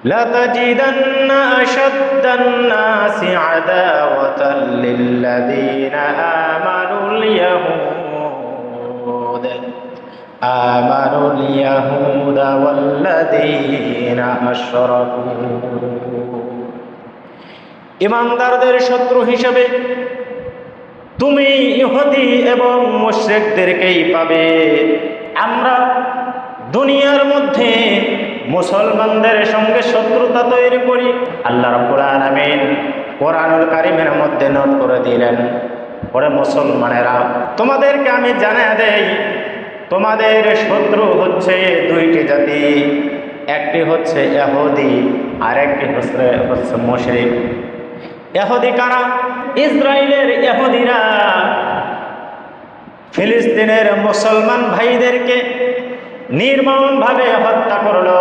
لتجدن أشد الناس عداوة للذين آمنوا اليهود والذين أشركوا ইমানদারদের শত্রু হিসেবে তুমি ইহুদি এবং মুশরিকদেরকেই পাবে। আমরা দুনিয়ার মধ্যে মুসলমানদের সঙ্গে শত্রুতা তৈরি করি। আল্লাহ রাব্বুল আলামিন কোরআনুল কারীমের মধ্যে নোট করে দিলেন, ওরে মুসলমানেরা, তোমাদেরকে আমি জানিয়ে দেই, তোমাদের শত্রু হচ্ছে দুইটি জাতি, একটি হচ্ছে ইহুদি আর একটি হচ্ছে মুশরিক। ইহুদি কারা? ইসরায়েলের ইহুদিরা ফিলিস্তিনের মুসলমান ভাইদেরকে নির্মমভাবে হত্যা করলো।